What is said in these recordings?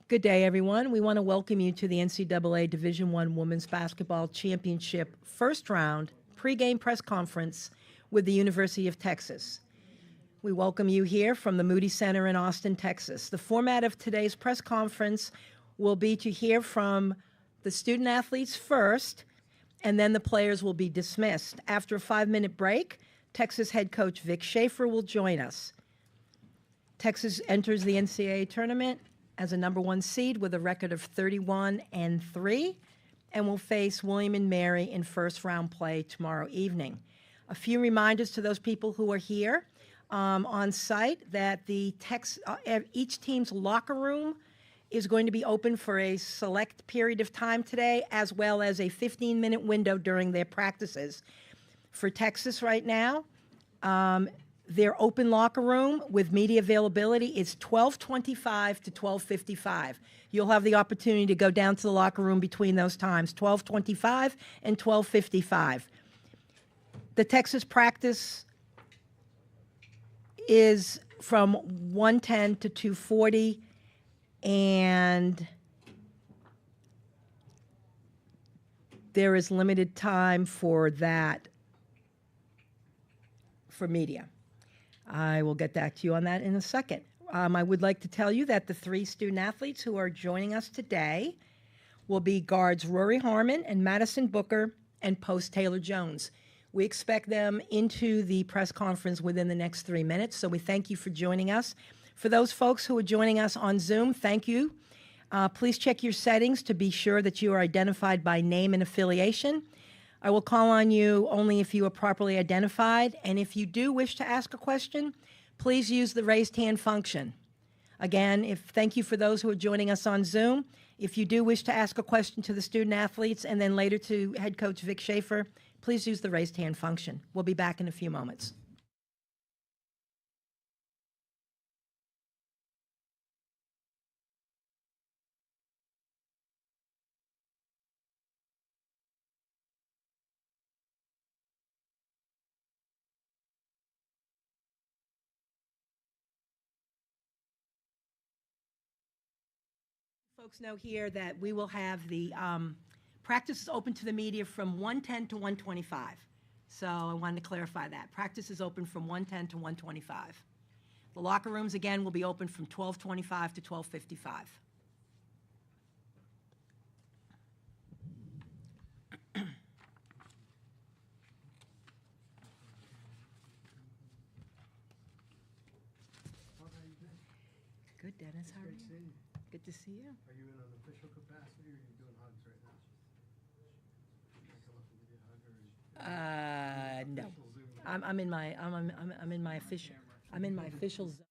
Good day, everyone. We want to welcome you to the NCAA Division I Women's Basketball Championship first round pregame press conference with the University of Texas. We welcome you here from the Moody Center in Austin, Texas. The format of today's press conference will be to hear from the student athletes first, and then the players will be dismissed. After a 5-minute break, Texas head coach Vic Schaefer will join us. Texas enters the NCAA tournament as a #1 seed with a record of 31-3, and will face William & Mary in first-round play tomorrow evening. A few reminders to those people who are here on site that each team's locker room is going to be open for a select period of time today, as well as a 15-minute window during their practices. For Texas right now, their open locker room with media availability is 12:25 to 12:55. You'll have the opportunity to go down to the locker room between those times, 12:25 and 12:55. The Texas practice is from 1:10 to 2:40, and there is limited time for that for media. I will get back to you on that in a second. I would like to tell you that the 3 student athletes who are joining us today will be guards Rory Harmon and Madison Booker and post Taylor Jones. We expect them into the press conference within the next 3 minutes, so we thank you for joining us. For those folks who are joining us on Zoom, thank you. Please check your settings to be sure that you are identified by name and affiliation. I will call on you only if you are properly identified, and if you do wish to ask a question, please use the raised hand function. Again, thank you for those who are joining us on Zoom. If you do wish to ask a question to the student athletes and then later to head coach Vic Schaefer, please use the raised hand function. We'll be back in a few moments. Folks know here that we will have the practice is open to the media from 1:10 to 1:25. So I wanted to clarify that. Practice is open from 1:10 to 1:25. The locker rooms, again, will be open from 12:25 to 12:55. Good, Dennis. How are you? Good to see you. Are you in an official capacity, or are you doing hugs right now? No. I'm in my official zone.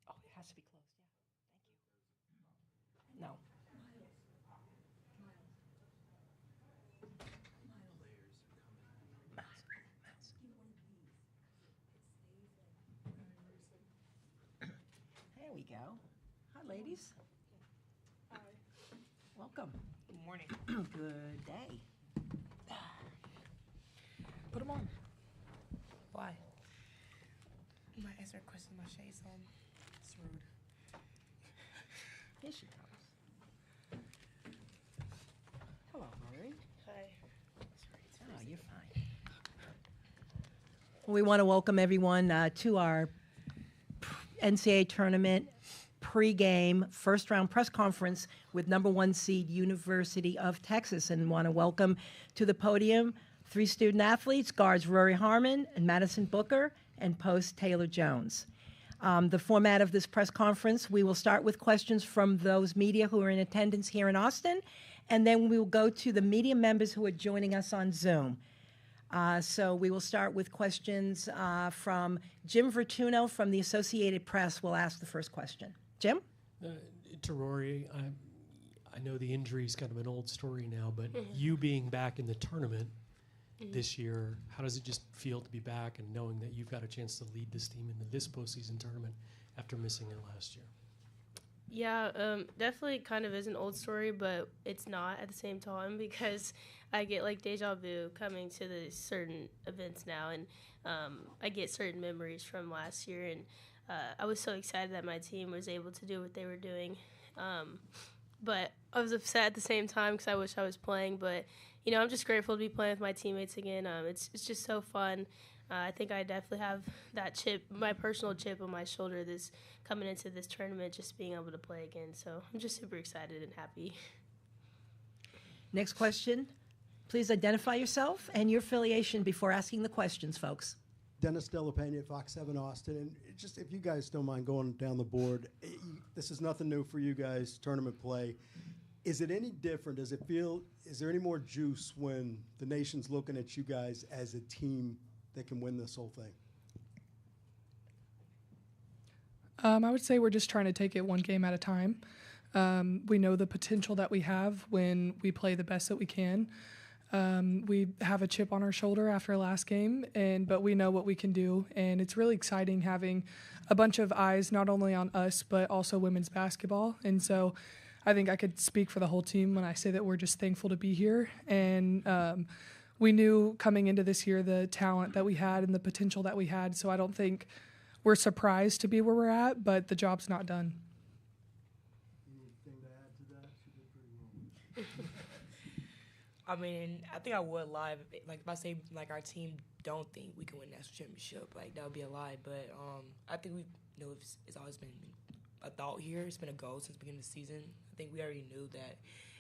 Oh, it has to be closed, yeah. Thank you. No. There we go. Hi, ladies. Hi. Welcome. Good morning. Good day. Put them on. Why? It's start questioning my shades on. It's rude. Here she comes. Hello, Rory. Hi. Oh, you're fine. We want to welcome everyone to our NCAA Tournament pregame first-round press conference with number 1 seed University of Texas, and want to welcome to the podium 3 student athletes, guards Rory Harmon and Madison Booker, and post Taylor Jones. The format of this press conference, we will start with questions from those media who are in attendance here in Austin, and then we will go to the media members who are joining us on Zoom. So we will start with questions from Jim Vertuno from the Associated Press. Will ask the first question. Jim? To Rory, I know the injury is kind of an old story now, but you being back in the tournament this year, how does it just feel to be back and knowing that you've got a chance to lead this team into this postseason tournament after missing it last year? Yeah, definitely kind of is an old story, but it's not at the same time because I get like deja vu coming to the certain events now, and I get certain memories from last year, and I was so excited that my team was able to do what they were doing. But I was upset at the same time because I wish I was playing, but you know, I'm just grateful to be playing with my teammates again. It's just so fun. I think I definitely have that chip, my personal chip on my shoulder this coming into this tournament, just being able to play again. So I'm just super excited and happy. Next question. Please identify yourself and your affiliation before asking the questions, folks. Dennis Delapena at Fox 7 Austin. And just if you guys don't mind going down the board, this is nothing new for you guys, tournament play. Is it any different? Does it feel, is there any more juice when the nation's looking at you guys as a team that can win this whole thing? I would say we're just trying to take it one game at a time. We know the potential that we have when we play the best that we can. We have a chip on our shoulder after last game, but we know what we can do, and it's really exciting having a bunch of eyes not only on us but also women's basketball. And so I think I could speak for the whole team when I say that we're just thankful to be here. And we knew coming into this year the talent that we had and the potential that we had, so I don't think we're surprised to be where we're at, but the job's not done. Anything to add to that? She did pretty well. I mean, I think I would lie. If I say, our team don't think we can win national championship, that would be a lie. But I think it's always been a thought here. It's been a goal since the beginning of the season. I think we already knew that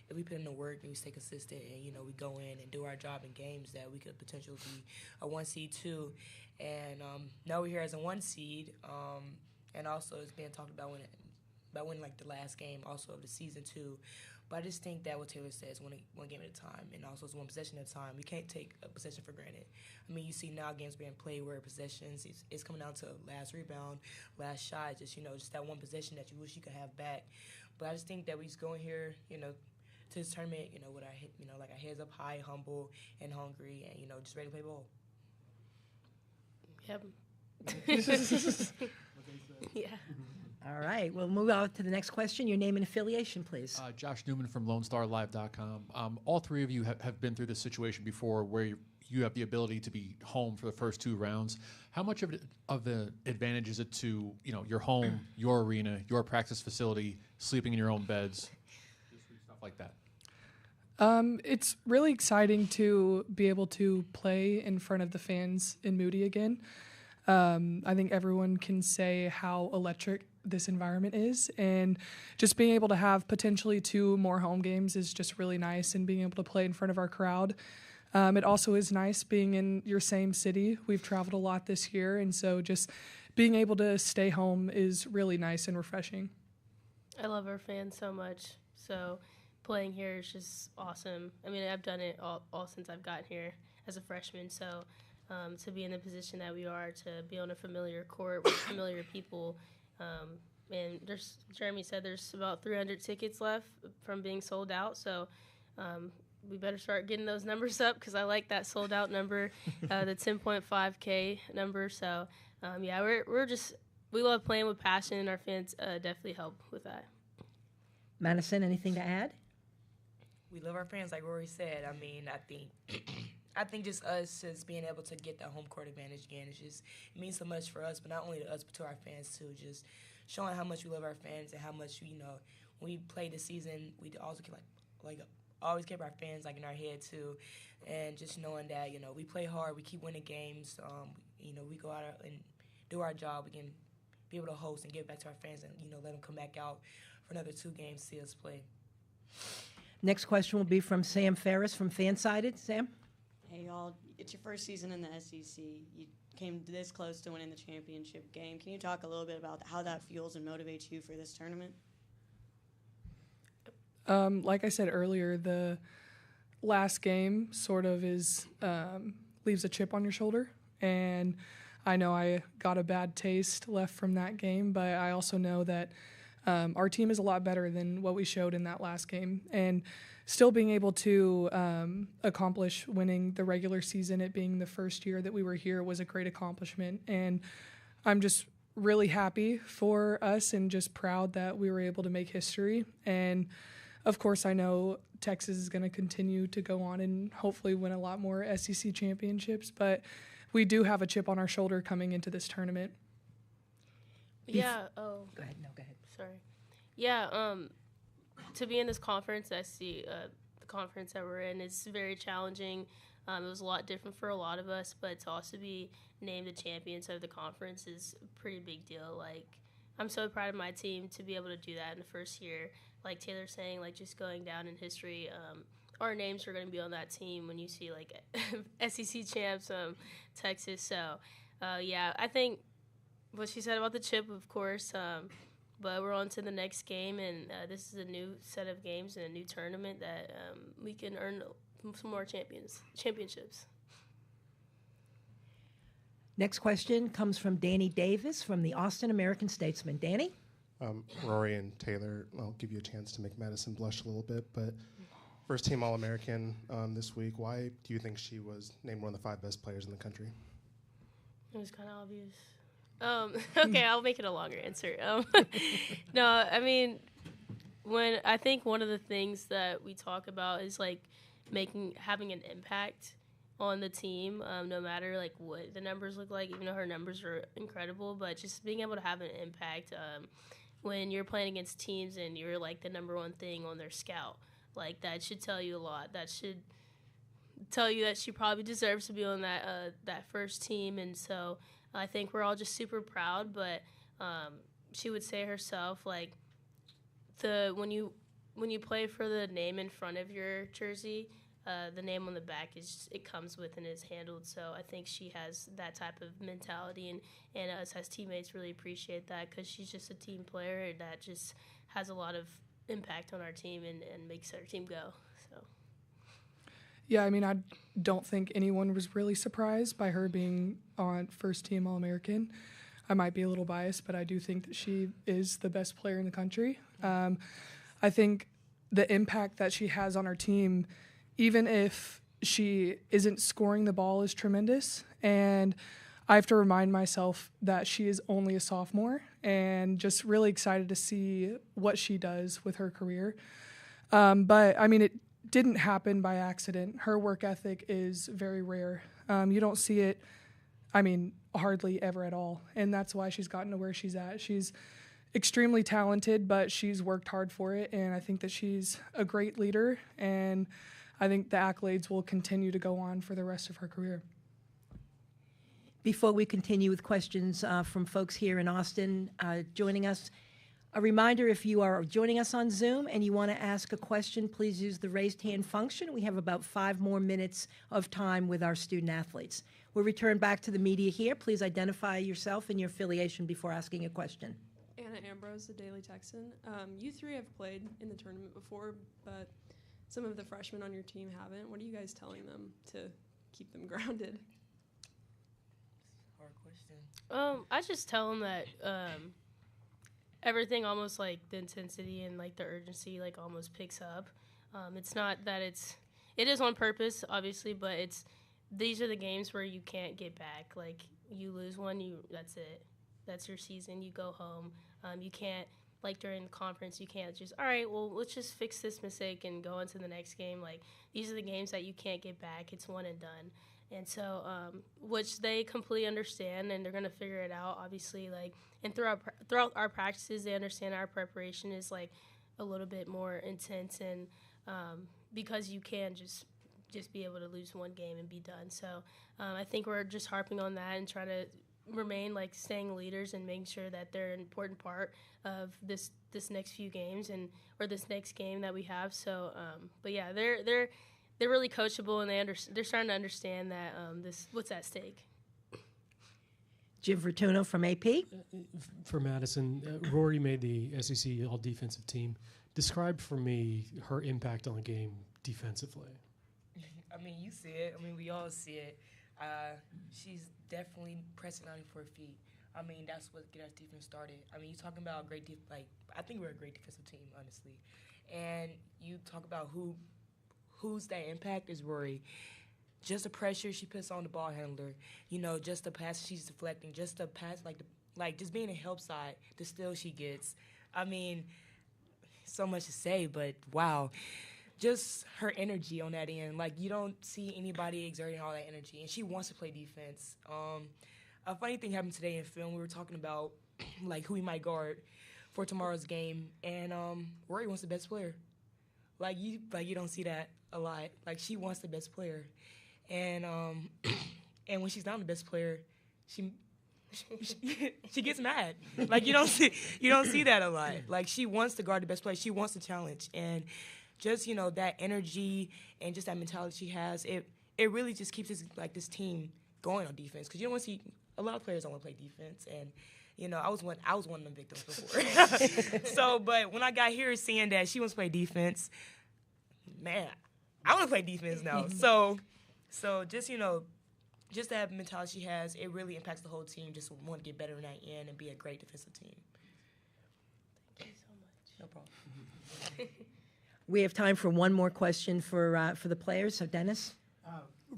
if we put in the work and we stay consistent and, we go in and do our job in games, that we could potentially be a 1 seed too. And now we're here as a 1 seed. And also it's being talked about winning the last game also of the season too. But I just think that what Taylor says, one game at a time, and also it's one possession at a time. We can't take a possession for granted. I mean, you see now games being played where possessions, it's coming down to last rebound, last shot, just that one possession that you wish you could have back. But I just think that we just go in here, to this tournament, with our, our heads up high, humble, and hungry, and, just ready to play ball. Yep. Yeah. All right, we'll move on to the next question. Your name and affiliation, please. Josh Newman from LoneStarLive.com. All 3 of you have been through this situation before where you have the ability to be home for the first 2 rounds. How much of the advantage is it to, your home, your arena, your practice facility, sleeping in your own beds, stuff like that? It's really exciting to be able to play in front of the fans in Moody again. I think everyone can say how electric this environment is, and just being able to have potentially 2 more home games is just really nice, and being able to play in front of our crowd. It also is nice being in your same city. We've traveled a lot this year, and so just being able to stay home is really nice and refreshing. I love our fans so much, so playing here is just awesome. I mean, I've done it all since I've gotten here as a freshman, so to be in the position that we are, to be on a familiar court with familiar people. And Jeremy said there's about 300 tickets left from being sold out, so we better start getting those numbers up because I like that sold out number, the 10.5K number. So, we love playing with passion, and our fans definitely help with that. Madison, anything to add? We love our fans, like Rory said. I mean, I think I think just us just being able to get that home court advantage again, it means so much for us, but not only to us, but to our fans too. Just showing how much we love our fans and how much, when we played this season, we also keep, always kept our fans, in our head too. And just knowing that, we play hard, we keep winning games, we go out and do our job, we can be able to host and give back to our fans and, let them come back out for another 2 games, see us play. Next question will be from Sam Ferris from Fansided. Sam? Hey, y'all. It's your first season in the SEC. You came this close to winning the championship game. Can you talk a little bit about how that feels and motivates you for this tournament? Like I said earlier, the last game sort of leaves a chip on your shoulder. And I know I got a bad taste left from that game, but I also know that our team is a lot better than what we showed in that last game. And still being able to accomplish winning the regular season, it being the first year that we were here, was a great accomplishment. And I'm just really happy for us and just proud that we were able to make history. And of course, I know Texas is going to continue to go on and hopefully win a lot more SEC championships, but we do have a chip on our shoulder coming into this tournament. Yeah. Oh. Go ahead. No, go ahead. Sorry. Yeah. To be in this conference, I see the conference that we're in is very challenging. It was a lot different for a lot of us, but to also be named the champions of the conference is a pretty big deal. I'm so proud of my team to be able to do that in the first year. Like Taylor's saying, just going down in history, our names are going to be on that team when you see SEC champs, Texas. So, yeah, I think what she said about the chip, of course, but we're on to the next game, and this is a new set of games and a new tournament that we can earn some more championships. Next question comes from Danny Davis from the Austin American-Statesman. Danny? Rory and Taylor, I'll give you a chance to make Madison blush a little bit, but first team All-American this week. Why do you think she was named one of the 5 best players in the country? It was kind of obvious. Okay, I'll make it a longer answer. No, I mean, I think one of the things that we talk about is having an impact on the team, no matter what the numbers look like, even though her numbers are incredible, but just being able to have an impact when you're playing against teams and you're the number one thing on their scout, that should tell you a lot. That should tell you that she probably deserves to be on that first team. And so I think we're all just super proud, but she would say herself, when you play for the name in front of your jersey, the name on the back it comes with and is handled. So I think she has that type of mentality, and us as teammates really appreciate that, because she's just a team player that just has a lot of impact on our team and makes our team go. So. Yeah, I mean, I don't think anyone was really surprised by her being on first team All-American. I might be a little biased, but I do think that she is the best player in the country. I think the impact that she has on our team, even if she isn't scoring the ball, is tremendous. And I have to remind myself that she is only a sophomore, and just really excited to see what she does with her career. But, I mean, it didn't happen by accident. Her work ethic is very rare. You don't see it, hardly ever at all. And that's why she's gotten to where she's at. She's extremely talented, but she's worked hard for it. And I think that she's a great leader. And I think the accolades will continue to go on for the rest of her career. Before we continue with questions from folks here in Austin joining us, a reminder, if you are joining us on Zoom and you want to ask a question, please use the raised hand function. We have about 5 more minutes of time with our student athletes. We'll return back to the media here. Please identify yourself and your affiliation before asking a question. Anna Ambrose, the Daily Texan. You 3 have played in the tournament before, but some of the freshmen on your team haven't. What are you guys telling them to keep them grounded? Hard question. I just tell them that everything, almost the intensity and the urgency almost picks up. It's not that it is on purpose, obviously, but these are the games where you can't get back. You lose one, that's it. That's your season. You go home. You can't like during the conference, you can't just, all right, well, let's just fix this mistake and go into the next game. Like, these are the games that you can't get back. It's one and done. And so, which they completely understand, and they're going to figure it out, obviously. Like, and throughout our practices, they understand our preparation is, like, a little bit more intense, and because you can just be able to lose one game and be done. So I think we're just harping on that and trying to remain, like, staying leaders and making sure that they're an important part of this next few games or this next game that we have. So, but yeah, they're really coachable, and they're starting to understand that what's at stake. Jim Fortuno from AP. For Madison, Rory made the SEC All-Defensive Team. Describe for me her impact on the game defensively. I mean, you see it. I mean, we all see it. She's definitely pressing on for her feet. I mean, that's what get our defense started. I mean, you talking about a great I think we're a great defensive team, honestly. And you talk about who's that impact is Rory. Just the pressure she puts on the ball handler, just the pass she's deflecting, just the pass, just being a help side, the steal she gets. I mean, so much to say, but wow. Just her energy on that end. Like, you don't see anybody exerting all that energy, and she wants to play defense. A funny thing happened today in film. We were talking about, like, who we might guard for tomorrow's game, and Rory wants the best player. You don't see that a lot. Like, she wants the best player. And and when she's not the best player, she gets mad. Like, you don't see that a lot. Like, she wants to guard the best player. She wants to challenge, and just that energy and just that mentality she has, it really just keeps this team going on defense. Because you don't want to see a lot of players don't want to play defense, and I was one of them victims before. So, but when I got here seeing that she wants to play defense, man, I want to play defense now. So just just that mentality she has, it really impacts the whole team. Just want to get better in that end and be a great defensive team. Thank you so much. No problem. We have time for one more question for the players. So, Dennis.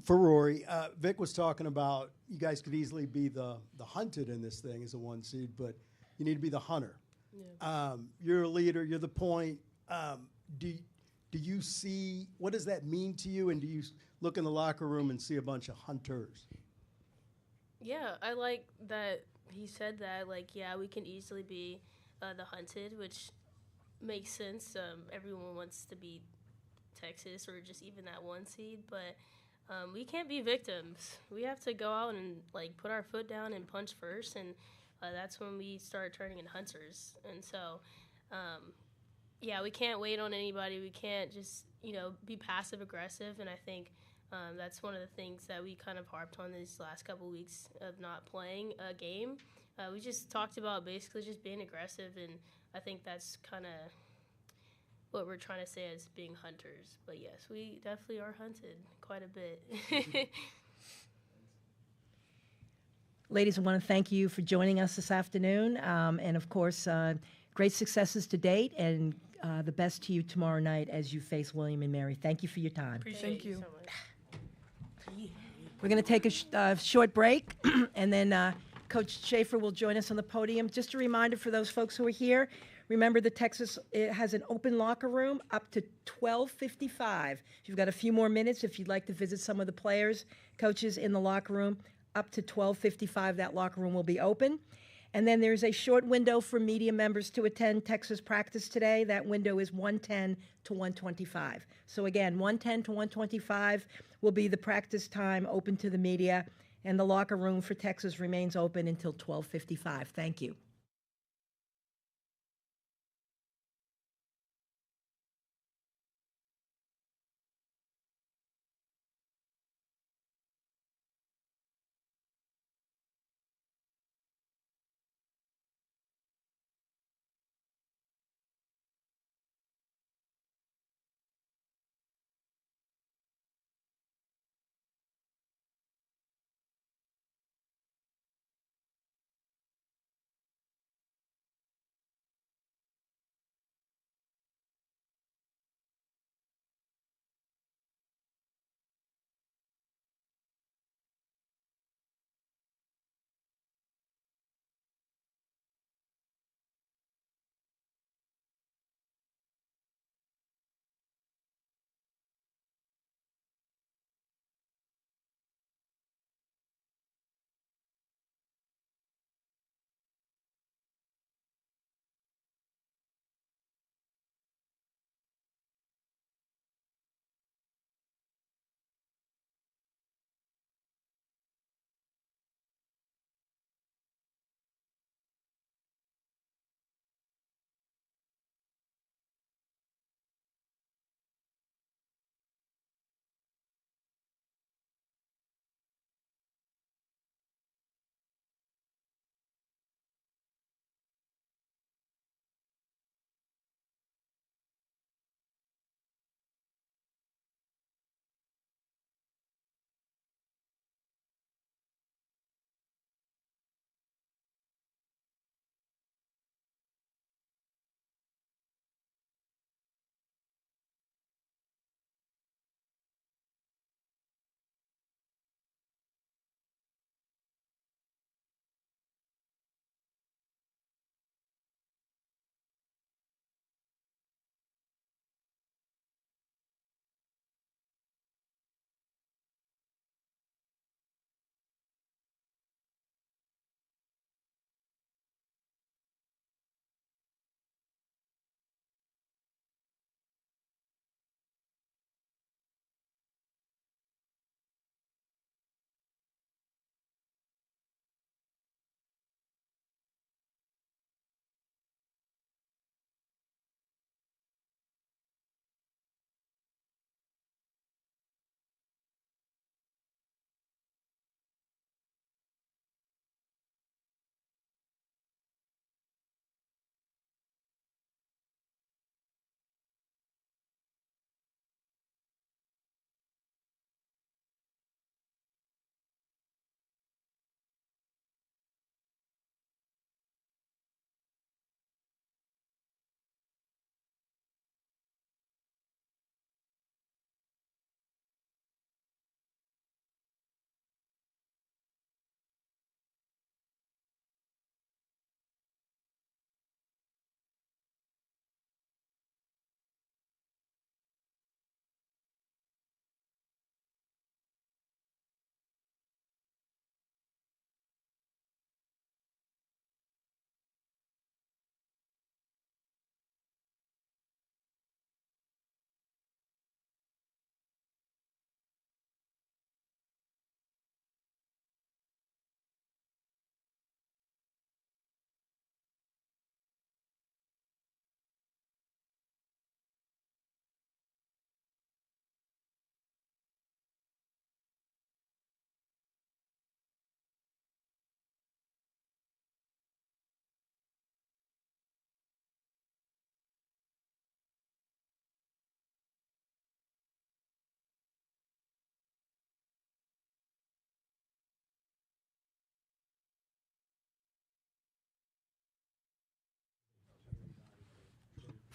For Rory, Vic was talking about you guys could easily be the hunted in this thing as a 1 seed, but you need to be the hunter. Yeah. You're a leader. You're the point. Do you see what does that mean to you? And do you look in the locker room and see a bunch of hunters? Yeah, I like that he said that. Like, yeah, we can easily be the hunted, which makes sense. Everyone wants to beat Texas or just even that 1 seed, but we can't be victims. We have to go out and put our foot down and punch first, and that's when we start turning into hunters. And so, yeah, we can't wait on anybody. We can't just be passive aggressive. And I think that's one of the things that we kind of harped on these last couple weeks of not playing a game. We just talked about basically just being aggressive, and I think that's kind of what we're trying to say as being hunters. But yes, we definitely are hunted quite a bit. Ladies, I want to thank you for joining us this afternoon. And of course, great successes to date, and the best to you tomorrow night as you face William and Mary. Thank you for your time. Appreciate you so much. We're going to take a short break, and then Coach Schaefer will join us on the podium. Just a reminder for those folks who are here, remember the Texas has an open locker room up to 12:55. You've got a few more minutes if you'd like to visit some of the players, coaches in the locker room. Up to 12:55, that locker room will be open. And then there's a short window for media members to attend Texas practice today. That window is 1:10 to 1:25. So again, 1:10 to 1:25 will be the practice time open to the media, and the locker room for Texas remains open until 12:55. Thank you.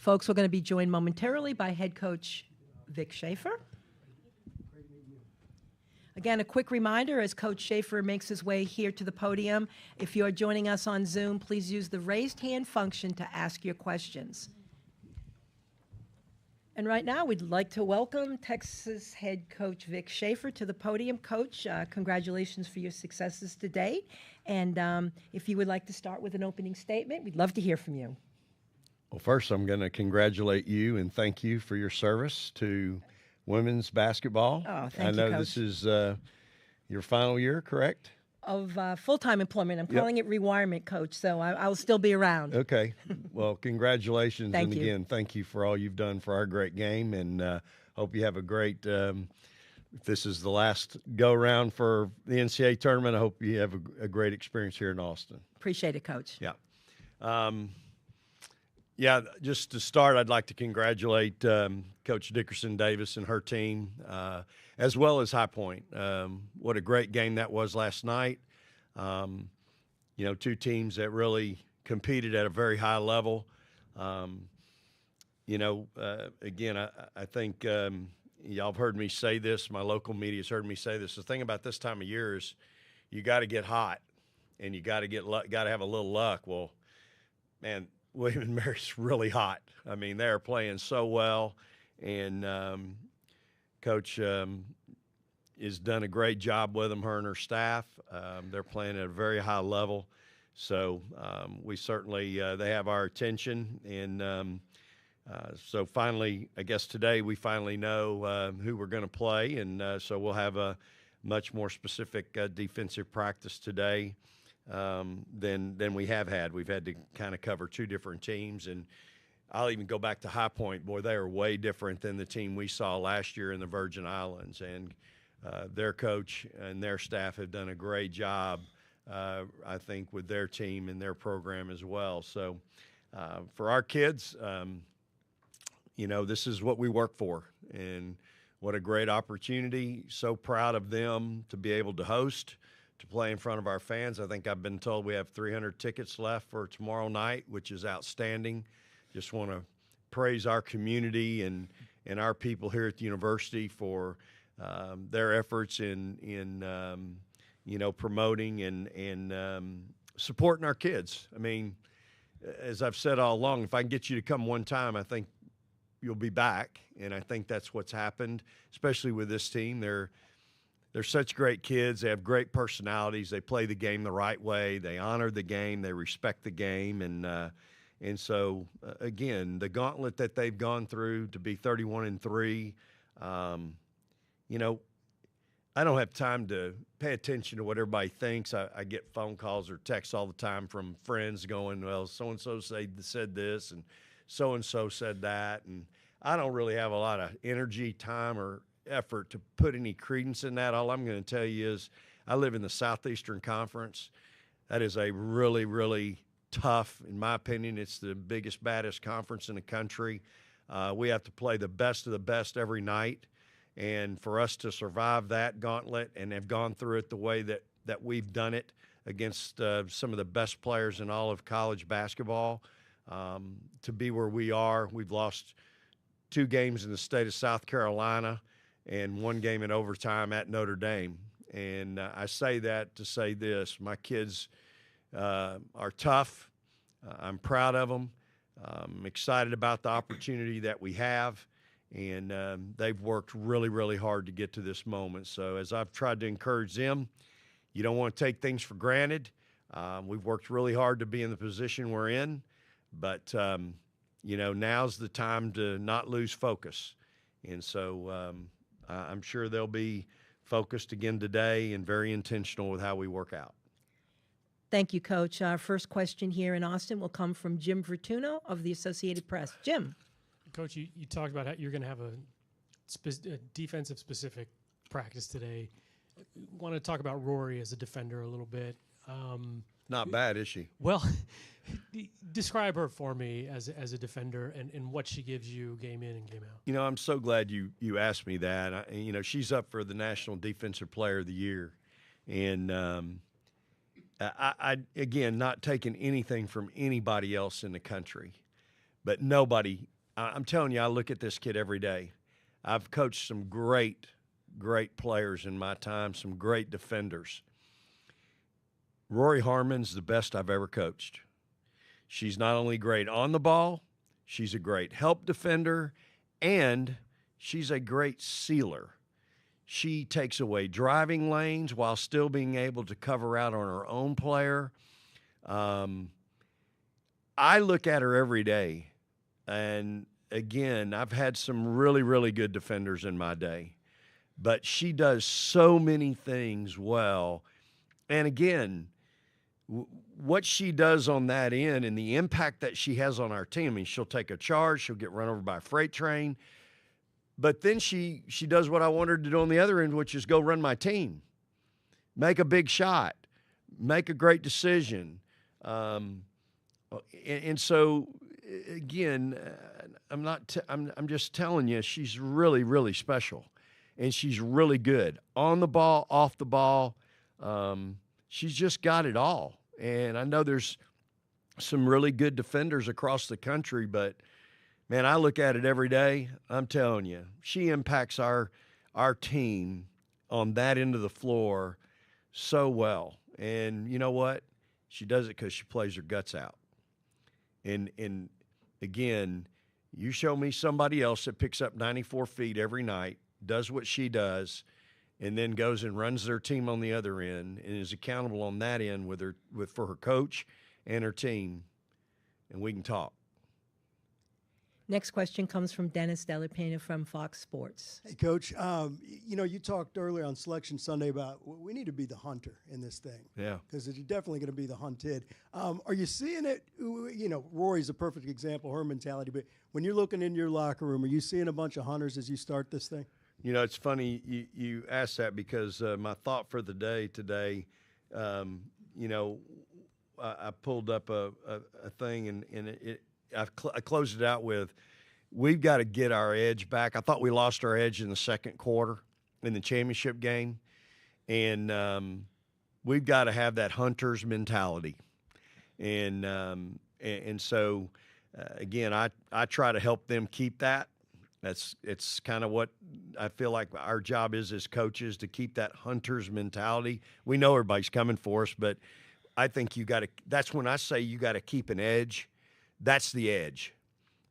Folks, we're going to be joined momentarily by head coach Vic Schaefer. Again, a quick reminder as Coach Schaefer makes his way here to the podium, if you're joining us on Zoom, please use the raised hand function to ask your questions. And right now, we'd like to welcome Texas head coach Vic Schaefer to the podium. Coach, congratulations for your successes to date. And if you would like to start with an opening statement, we'd love to hear from you. Well, first, I'm going to congratulate you and thank you for your service to women's basketball. Oh, thank I you, know Coach. this is your final year, correct? Of full-time employment. I'm calling it rewirement, Coach, so I'll still be around. Okay. Well, congratulations. Thank and you. again, thank you for all you've done for our great game, and hope you have a great if this is the last go-round for the NCAA tournament, I hope you have a great experience here in Austin. Appreciate it, Coach. Yeah. Yeah, just to start, I'd like to congratulate Coach Dickerson Davis and her team, as well as High Point. What a great game that was last night. You know, two teams that really competed at a very high level. You know, again, I think y'all have heard me say this. My local media's heard me say this. The thing about this time of year is you got to get hot, and you got to have a little luck. Well, man, William and Mary's really hot. I mean, they're playing so well, and Coach has done a great job with them, her and her staff. They're playing at a very high level, so we certainly they have our attention. And so finally, I guess today we finally know who we're going to play, and so we'll have a much more specific defensive practice today than we have had. We've had to kind of cover two different teams, and I'll even go back to High Point. Boy, they are way different than the team we saw last year in the Virgin Islands, and their coach and their staff have done a great job, I think, with their team and their program as well. So for our kids, you know, this is what we work for, and what a great opportunity. So proud of them to be able to host, to play in front of our fans. I think I've been told we have 300 tickets left for tomorrow night, which is outstanding. Just want to praise our community and our people here at the university for their efforts in you know, promoting and supporting our kids. I mean, as I've said all along, if I can get you to come one time, I think you'll be back. And I think that's what's happened, especially with this team. They're such great kids. They have great personalities. They play the game the right way. They honor the game. They respect the game. And so, again, the gauntlet that they've gone through to be 31-3, you know, I don't have time to pay attention to what everybody thinks. I get phone calls or texts all the time from friends going, well, so-and-so said this and so-and-so said that. And I don't really have a lot of energy, time, or effort to put any credence in that. All I'm going to tell you is I live in the Southeastern Conference. That is a really, really tough, in my opinion. It's the biggest, baddest conference in the country. We have to play the best of the best every night. And for us to survive that gauntlet and have gone through it the way that we've done it against some of the best players in all of college basketball, to be where we are. We've lost 2 games in the state of South Carolina and 1 game in overtime at Notre Dame. And I say that to say this: my kids are tough. I'm proud of them. I'm excited about the opportunity that we have. And they've worked really, really hard to get to this moment. So as I've tried to encourage them, you don't want to take things for granted. We've worked really hard to be in the position we're in. But, you know, now's the time to not lose focus. And so I'm sure they'll be focused again today and very intentional with how we work out. Thank you, Coach. Our first question here in Austin will come from Jim Vertuno of the Associated Press. Jim. Coach, you talked about how you're going to have a defensive-specific practice today. Want to talk about Rory as a defender a little bit. Not bad, is she? Well, describe her for me as a defender and what she gives you game in and game out. You know, I'm so glad you asked me that. You know, she's up for the National Defensive Player of the Year. And, I again, not taking anything from anybody else in the country, but nobody I'm telling you, I look at this kid every day. I've coached some great players in my time, some great defenders. Rory Harmon's the best I've ever coached. She's not only great on the ball, she's a great help defender, and she's a great sealer. She takes away driving lanes while still being able to cover out on her own player. I look at her every day, and again, I've had some really good defenders in my day, but she does so many things well. And again, what she does on that end and the impact that she has on our team, I mean, she'll take a charge, she'll get run over by a freight train, but then she does what I want her to do on the other end, which is go run my team, make a big shot, make a great decision. And so, again, I'm just telling you, she's really special, and she's really good on the ball, off the ball. She's just got it all. And I know there's some really good defenders across the country, but man, I look at it every day. I'm telling you, she impacts our team on that end of the floor so well. And you know what? She does it because she plays her guts out. And again, you show me somebody else that picks up 94 feet every night, does what she does, and then goes and runs their team on the other end and is accountable on that end for her coach and her team, and we can talk. Next question comes from Dennis Delapena from Fox Sports. Hey, Coach. You talked earlier on Selection Sunday about we need to be the hunter in this thing. Yeah. Because you're definitely going to be the hunted. Are you seeing it? Rory's a perfect example, her mentality. But when you're looking in your locker room, are you seeing a bunch of hunters as you start this thing? You know, it's funny you asked that because my thought for the day today, I pulled up a thing and I closed it out with, we've got to get our edge back. I thought we lost our edge in the second quarter in the championship game, and we've got to have that hunter's mentality. And so, again, I try to help them keep that. It's kind of what I feel like our job is as coaches, to keep that hunter's mentality. We know everybody's coming for us, but I think that's when I say you got to keep an edge. That's the edge.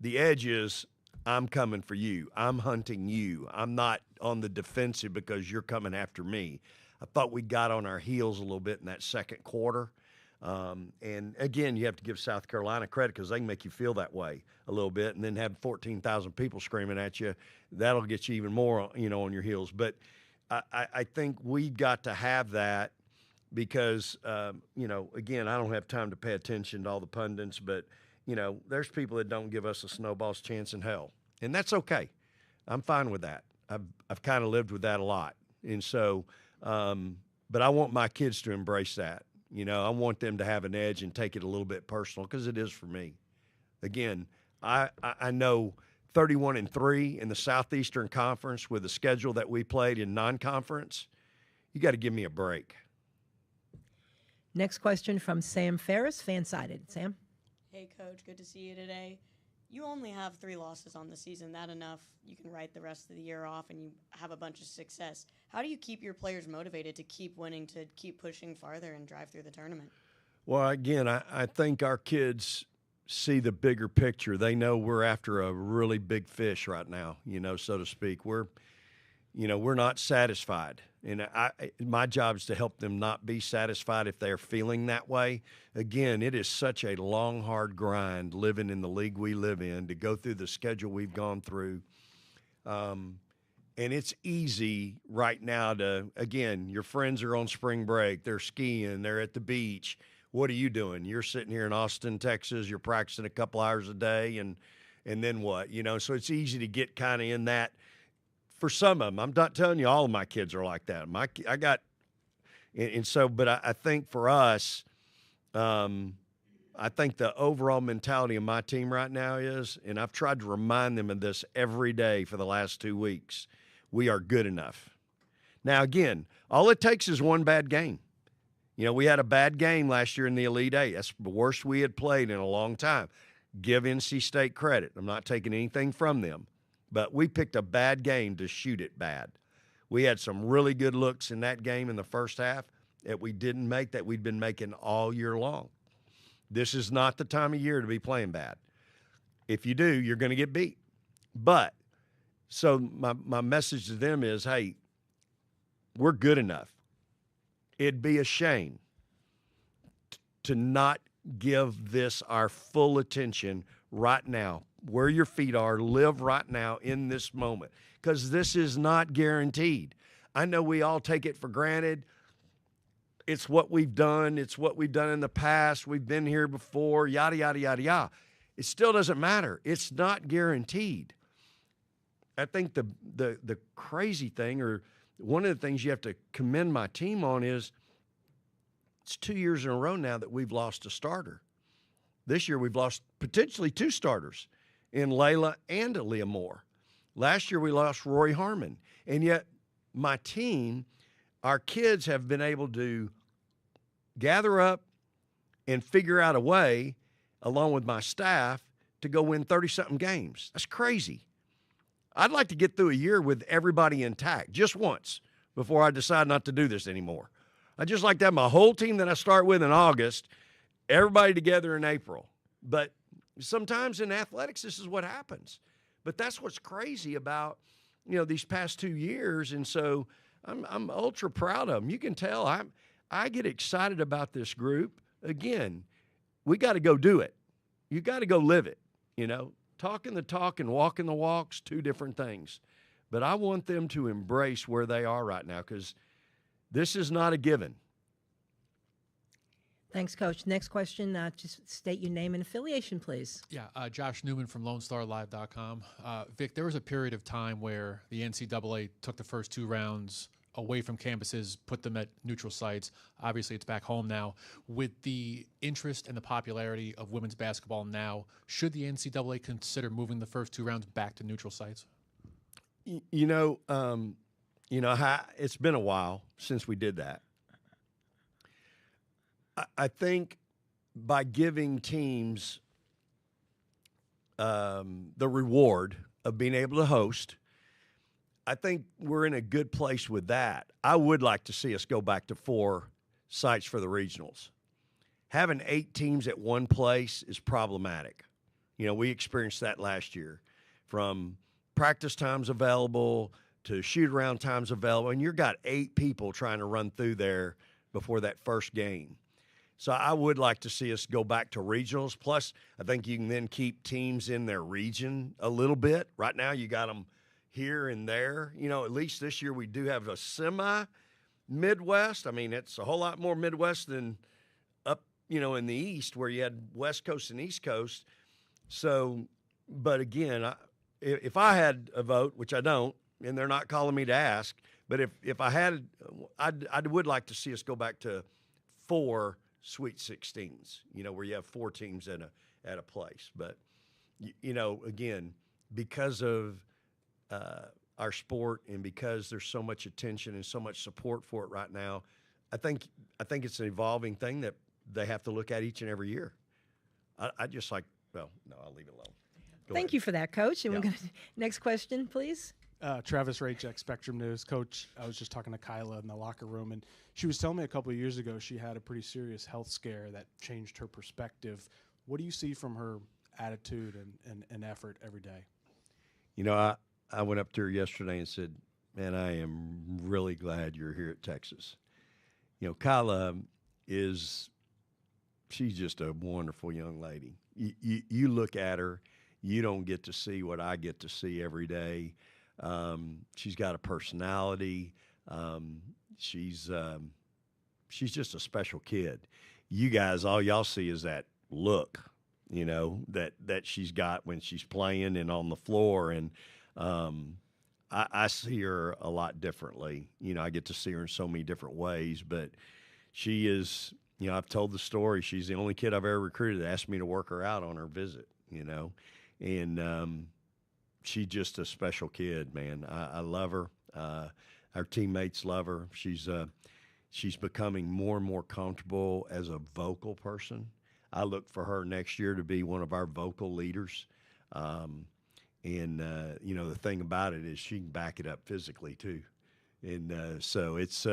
The edge is, I'm coming for you. I'm hunting you. I'm not on the defensive because you're coming after me. I thought we got on our heels a little bit in that second quarter. And again, you have to give South Carolina credit because they can make you feel that way a little bit, and then have 14,000 people screaming at you. That'll get you even more, on your heels. But I think we got to have that because, again, I don't have time to pay attention to all the pundits, but there's people that don't give us a snowball's chance in hell, and that's okay. I'm fine with that. I've kind of lived with that a lot, and so, but I want my kids to embrace that. I want them to have an edge and take it a little bit personal because it is for me. Again, I know 31-3 in the Southeastern Conference with the schedule that we played in non-conference. You got to give me a break. Next question from Sam Ferris, Fansided. Sam? Hey, Coach, good to see you today. You only have 3 losses on the season. That enough? You can write the rest of the year off and you have a bunch of success. How do you keep your players motivated to keep winning, to keep pushing farther and drive through the tournament? Well, again, I think our kids see the bigger picture. They know we're after a really big fish right now, so to speak. We're not satisfied. And my job is to help them not be satisfied if they're feeling that way. Again, it is such a long, hard grind living in the league we live in, to go through the schedule we've gone through. And it's easy right now again, your friends are on spring break. They're skiing. They're at the beach. What are you doing? You're sitting here in Austin, Texas. You're practicing a couple hours a day. And then what? So it's easy to get kind of in that. For some of them, I'm not telling you all of my kids are like that. But I think for us, I think the overall mentality of my team right now is, and I've tried to remind them of this every day for the last 2 weeks, we are good enough. Now, again, all it takes is one bad game. We had a bad game last year in the Elite Eight. That's the worst we had played in a long time. give NC State credit. I'm not taking anything from them, but we picked a bad game to shoot it bad. We had some really good looks in that game in the first half that we didn't make that we'd been making all year long. This is not the time of year to be playing bad. If you do, you're going to get beat. But so my message to them is, hey, we're good enough. It'd be a shame to not give this our full attention right now. Where your feet are, live right now in this moment, because this is not guaranteed. I know we all take it for granted. It's what we've done. It's what we've done in the past. We've been here before, yada, yada, yada, yada. It still doesn't matter. It's not guaranteed. I think the crazy thing, or one of the things you have to commend my team on, is it's 2 years in a row now that we've lost a starter. This year we've lost potentially 2 starters in Layla and Aaliyah Moore. Last year we lost Rory Harmon. And yet my team, our kids have been able to gather up and figure out a way, along with my staff, to go win 30-something games. That's crazy. I'd like to get through a year with everybody intact just once before I decide not to do this anymore. I'd just like to have my whole team that I start with in August, everybody together in April. But sometimes in athletics, this is what happens. But that's what's crazy about, these past 2 years. And so I'm ultra proud of them. You can tell I get excited about this group. Again, we got to go do it. You got to go live it. Talking the talk and walking the walks, 2 different things. But I want them to embrace where they are right now, because this is not a given. Thanks, Coach. Next question, just state your name and affiliation, please. Yeah, Josh Newman from LoneStarLive.com. Vic, there was a period of time where the NCAA took the first 2 rounds away from campuses, put them at neutral sites. Obviously, it's back home now. With the interest and the popularity of women's basketball now, should the NCAA consider moving the first 2 rounds back to neutral sites? It's been a while since we did that. I think by giving teams the reward of being able to host, I think we're in a good place with that. I would like to see us go back to 4 sites for the regionals. Having 8 teams at one place is problematic. We experienced that last year, from practice times available to shoot-around times available, and you've got 8 people trying to run through there before that first game. So I would like to see us go back to regionals. Plus, I think you can then keep teams in their region a little bit. Right now, you got them here and there. At least this year we do have a semi-Midwest. I mean, it's a whole lot more Midwest than up, in the East, where you had West Coast and East Coast. So, but again, if I had a vote, which I don't, and they're not calling me to ask, but if I had, I would like to see us go back to 4 Sweet 16s, where you have 4 teams at a place. But, again, because of our sport and because there's so much attention and so much support for it right now, I think it's an evolving thing that they have to look at each and every year. I just like, well, no, I'll leave it alone. Thank you for that, Coach. And we're going to, next question, please. Travis Rachek, Spectrum News. Coach, I was just talking to Kyla in the locker room, and she was telling me a couple of years ago she had a pretty serious health scare that changed her perspective. What do you see from her attitude and effort every day? I went up to her yesterday and said, man, I am really glad you're here at Texas. Kyla she's just a wonderful young lady. You look at her, you don't get to see what I get to see every day. She's got a personality. She's just a special kid. You guys, all y'all see is that look, that she's got when she's playing and on the floor. And I see her a lot differently. I get to see her in so many different ways, but she is, I've told the story. She's the only kid I've ever recruited that asked me to work her out on her visit, and she's just a special kid, man. I love her. Our teammates love her. She's becoming more and more comfortable as a vocal person. I look for her next year to be one of our vocal leaders. You know, the thing about it is she can back it up physically too. And so it's,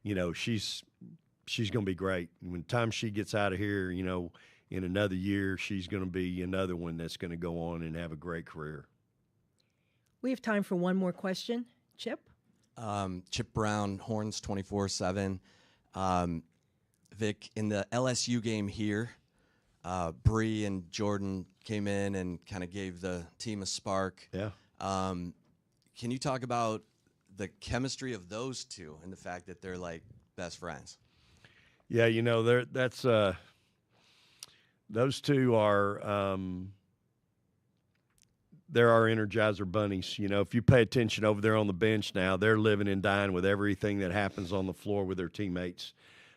you know, she's going to be great. When time she gets out of here, you know, in another year, she's going to be another one that's going to go on and have a great career. We have time for one more question. Chip? Chip Brown, Horns 24/7. Vic, in the LSU game here, Bree and Jordan came in and kind of gave the team a spark. Yeah. Can you talk about the chemistry of those two and the fact that they're like best friends? Yeah, you know, those two are they're our Energizer bunnies. You know, if you pay attention over there on the bench now, they're living and dying with everything that happens on the floor with their teammates.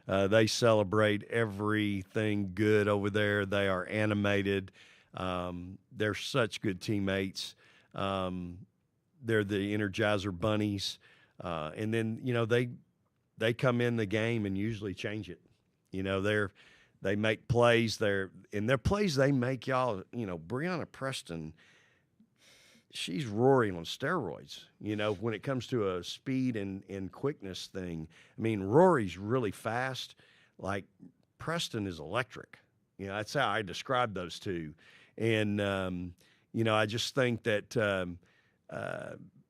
They celebrate everything good over there. They are animated. They're such good teammates. They're the Energizer bunnies. And then, you know, they come in the game and usually change it. You know, they make plays. In their plays they make, y'all, you know, Breonna Preston, she's Rory on steroids, you know, when it comes to a speed and quickness thing. I mean, Rory's really fast. Like, Preston is electric. You know, that's how I describe those two. And, you know, I just think that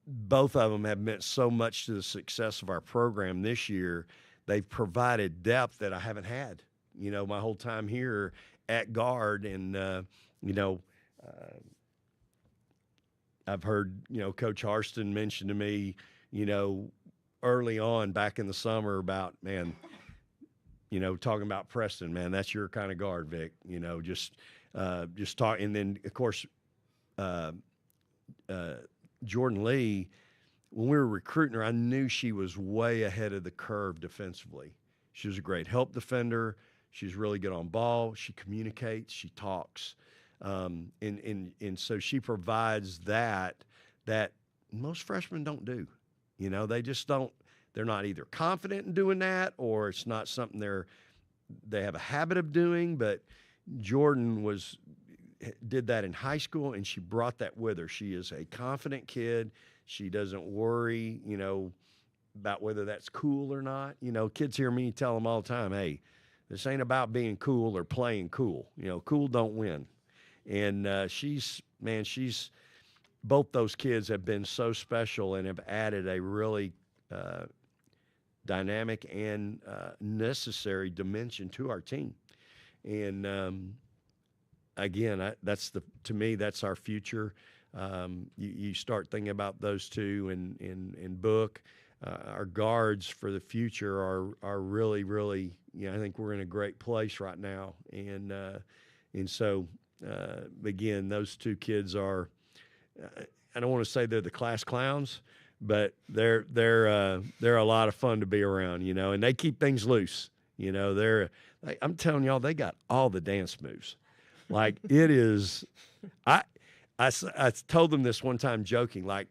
both of them have meant so much to the success of our program this year. They've provided depth that I haven't had, you know, my whole time here at guard. And, you know, I've heard, you know, Coach Harston mention to me, you know, early on back in the summer about, man, you know, talking about Preston, man, that's your kind of guard, Vic, you know, just talk. And then, of course, Jordan Lee, when we were recruiting her, I knew she was way ahead of the curve defensively. She was a great help defender. She's really good on ball. She communicates. She talks. And so she provides that most freshmen don't do. You know, they just don't. They're not either confident in doing that, or it's not something they have a habit of doing. But Jordan did that in high school, and she brought that with her. She is a confident kid. She doesn't worry, you know, about whether that's cool or not. You know, kids hear me tell them all the time, hey, this ain't about being cool or playing cool. You know, cool don't win. And both those kids have been so special and have added a really dynamic and necessary dimension to our team. And again, to me, that's our future. You start thinking about those two and Book. Our guards for the future are really, really, you know, I think we're in a great place right now. And so, again, those two kids are, I don't want to say they're the class clowns, but they're a lot of fun to be around, you know, and they keep things loose. You know, I'm telling y'all, they got all the dance moves. Like, it is, I told them this one time joking, like,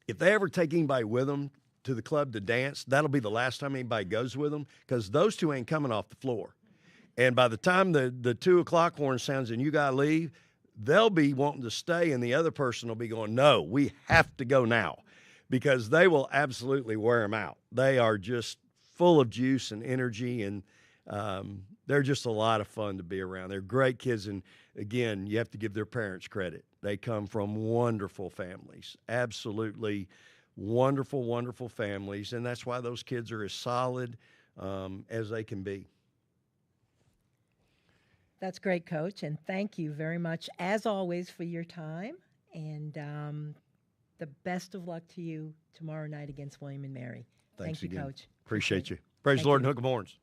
if they ever take anybody with them to the club to dance, that'll be the last time anybody goes with them, because those two ain't coming off the floor. And by the time the 2 o'clock horn sounds and you got to leave, they'll be wanting to stay, and the other person will be going, no, we have to go now, because they will absolutely wear them out. They are just full of juice and energy, and they're just a lot of fun to be around. They're great kids, and again, you have to give their parents credit. They come from wonderful families, absolutely wonderful, wonderful families, and that's why those kids are as solid as they can be. That's great, Coach, and thank you very much, as always, for your time, and the best of luck to you tomorrow night against William & Mary. Thanks Thank you, again. Coach. Appreciate you. Praise the Lord and hook 'em horns.